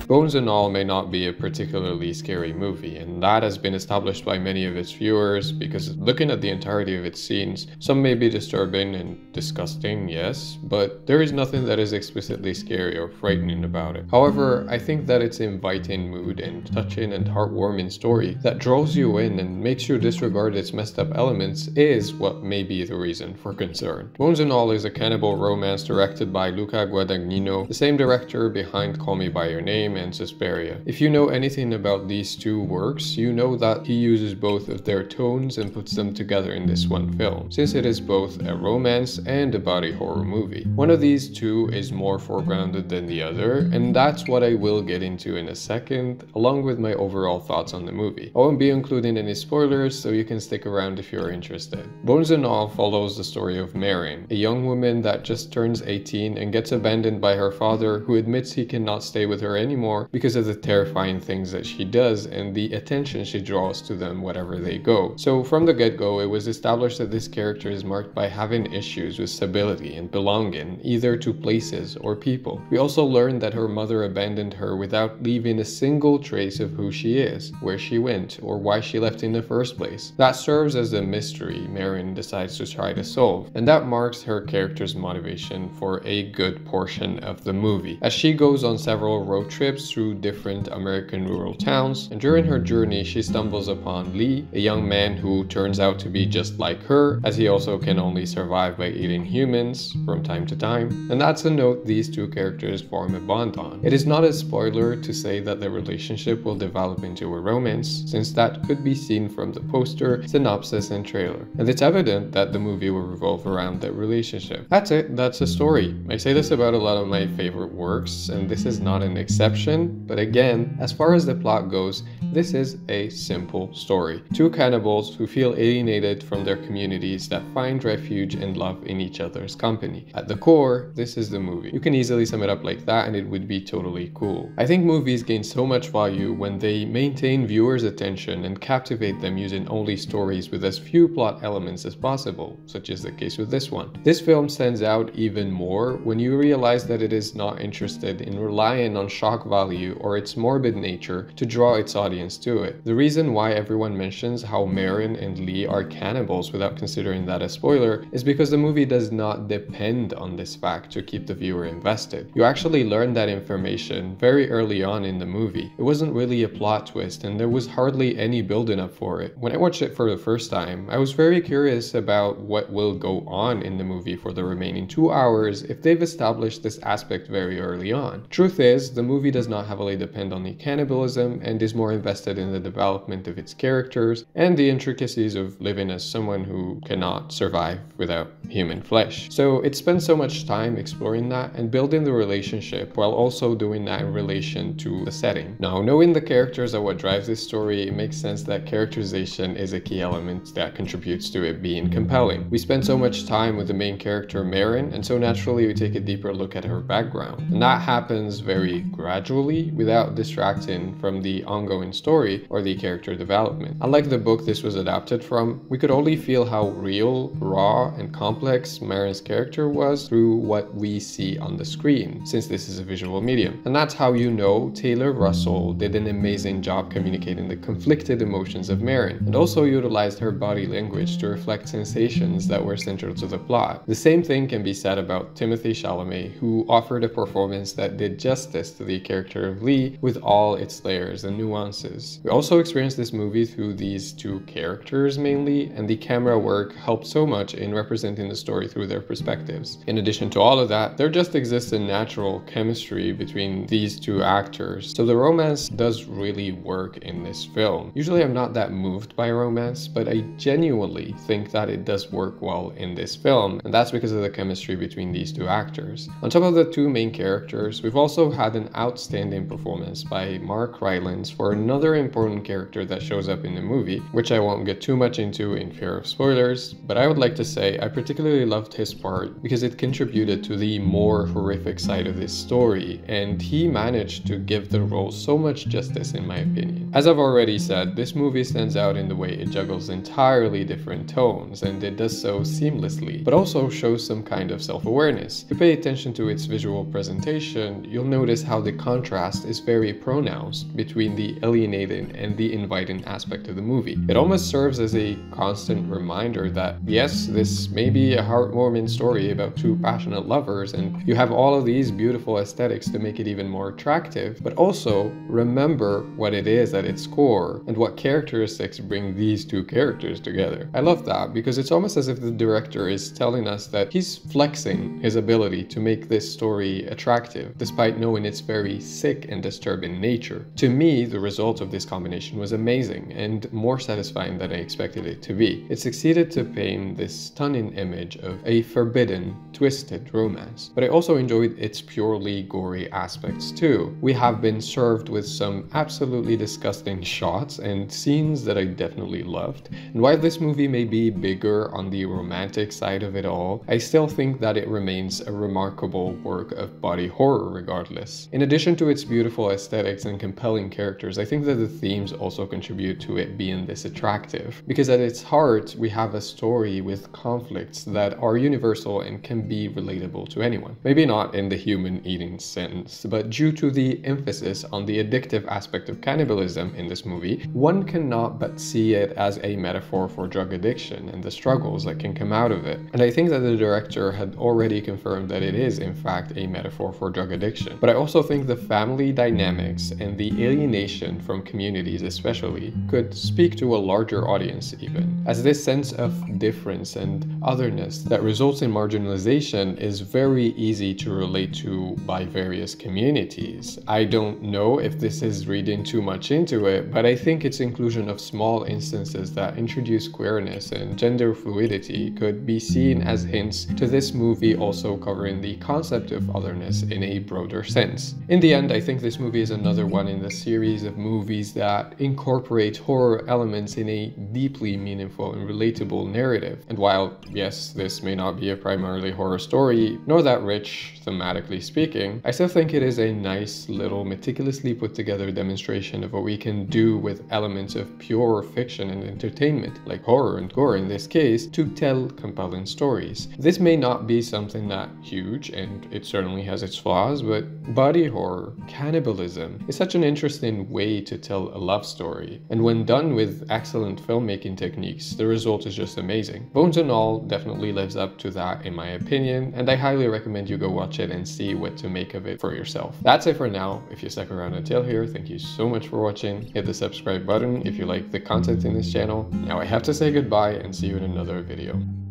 Bones and All may not be a particularly scary movie, and that has been established by many of its viewers because looking at the entirety of its scenes, some may be disturbing and disgusting, yes, but there is nothing that is explicitly scary or frightening about it. However, I think that its inviting mood and touching and heartwarming story that draws you in and makes you disregard its messed up elements is what may be the reason for concern. Bones and All is a cannibal romance directed by Luca Guadagnino, the same director behind Call Me By Your Name and Suspiria. If you know anything about these two works, you know that he uses both of their tones and puts them together in this one film, since it is both a romance and a body horror movie. One of these two is more foregrounded than the other, and that's what I will get into in a second, along with my overall thoughts on the movie. I won't be including any spoilers, so you can stick around if you're interested. Bones and All follows the story of Marin, a young woman that just turns 18 and gets abandoned by her father, who admits he cannot stay with her anymore because of the terrifying things that she does and the attention she draws to them wherever they go. So from the get-go, it was established that this character is marked by having issues with stability and belonging, either to places or people. We also learned that her mother abandoned her without leaving a single trace of who she is, where she went, or why she left in the first place. That serves as a mystery Marin decides to try to solve, and that marks her character's motivation for a good portion of the movie, as she goes on several road trips through different American rural towns, and during her journey she stumbles upon Lee, a young man who turns out to be just like her, as he also can only survive by eating humans from time to time, and that's a note these two characters form a bond on. It is not a spoiler to say that the relationship will develop into a romance, since that could be seen from the poster, synopsis, and trailer, and it's evident that the movie will revolve around that relationship. That's it, that's the story. I say this about a lot of my favorite works, and this is not an exception, but again, as far as the plot goes, this is a simple story. Two cannibals who feel alienated from their communities that find refuge and love in each other's company. At the core, this is the movie. You can easily sum it up like that and it would be totally cool. I think movies gain so much value when they maintain viewers' attention and captivate them using only stories with as few plot elements as possible, such as the case with this one. This film stands out even more when you realize that it is not interested in relying on shock value or its morbid nature to draw its audience to it. The reason why everyone mentions how Marin and Lee are cannibals without considering that a spoiler is because the movie does not depend on this fact to keep the viewer invested. You actually learn that information very early on in the movie. It wasn't really a plot twist and there was hardly any building up for it. When I watched it for the first time, I was very curious about what will go on in the movie for the remaining 2 hours if they've established this aspect very early on. Truth is, the movie does not heavily depend on the cannibalism and is more invested in the development of its characters and the intricacies of living as someone who cannot survive without human flesh. So it spends so much time exploring that and building the relationship while also doing that in relation to the setting. Now, knowing the characters are what drives this story, it makes sense that characterization is a key element that contributes to it being compelling. We spend so much time with the main character Marin, and so naturally we take a deeper look at her background. And that happens very gradually without distracting from the ongoing story or the character development. Unlike the book this was adapted from, we could only feel how real, raw, and complex Marin's character was through what we see on the screen, since this is a visual medium. And that's how you know Taylor Russell did an amazing job communicating the conflicted emotions of Marin, and also utilized her body language to reflect sensations that were central to the plot. The same thing can be said about Timothée Chalamet, who offered a performance that did justice to the character of Lee with all its layers and nuances. We also experienced this movie through these two characters mainly, and the camera work helped so much in representing the story through their perspectives. In addition to all of that, there just exists a natural chemistry between these two actors, so the romance does really work in this film. Usually I'm not that moved by romance, but I genuinely think that it does work well in this film, and that's because of the chemistry between these two actors. On top of the two main characters, we've also had an outstanding performance by Mark Rylance for another important character that shows up in the movie, which I won't get too much into in fear of spoilers, but I would like to say I particularly loved his part because it contributed to the more horrific side of this story, and he managed to give the role so much justice in my opinion. As I've already said, this movie stands out in the way it juggles entirely different tones, and it does so seamlessly, but also shows some kind of self-awareness. If you pay attention to its visual presentation, you'll notice how the contrast is very pronounced between the alienating and the inviting aspect of the movie. It almost serves as a constant reminder that yes, this may be a heartwarming story about two passionate lovers, and you have all of these beautiful aesthetics to make it even more attractive, but also remember what it is at its core and what characteristics bring these two characters together. I love that because it's almost as if the director is telling us that he's flexing his ability to make this story attractive despite knowing its very sick and disturbing nature. To me, the result of this combination was amazing and more satisfying than I expected it to be. It succeeded to paint this stunning image of a forbidden, twisted romance, but I also enjoyed its purely gory aspects too. We have been served with some absolutely disgusting shots and scenes that I definitely loved, and while this movie may be bigger on the romantic side of it all, I still think that it remains a remarkable work of body horror regardless. In addition to its beautiful aesthetics and compelling characters, I think that the themes also contribute to it being this attractive, because at its heart we have a story with conflicts that are universal and can be relatable to anyone. Maybe not in the human eating sense, but due to the emphasis on the addictive aspect of cannibalism in this movie, one cannot but see it as a metaphor for drug addiction and the struggles that can come out of it. And I think that the director had already confirmed that it is in fact a metaphor for drug addiction. But I also think the family dynamics and the alienation from communities especially could speak to a larger audience even, as this sense of difference and otherness that results in marginalization is very easy to relate to by various communities. I don't know if this is reading too much into it, but I think its inclusion of small instances that introduce queerness and gender fluidity could be seen as hints to this movie also covering the concept of otherness in a broader sense. In the end, I think this movie is another one in the series of movies that incorporate horror elements in a deeply meaningful and relatable narrative. And while, yes, this may not be a primarily horror story, nor that rich, thematically speaking, I still think it is a nice little meticulously put together demonstration of what we can do with elements of pure fiction and entertainment, like horror and gore in this case, to tell compelling stories. This may not be something that huge, and it certainly has its flaws, but body horror, cannibalism, is such an interesting way to tell a love story, and when done with excellent filmmaking techniques, the result is just amazing. Bones and All definitely lives up to that in my opinion, and I highly recommend you go watch it and see what to make of it for yourself. That's it for now. If you stuck around until here, thank you so much for watching. Hit the subscribe button if you like the content in this channel. Now I have to say goodbye and see you in another video.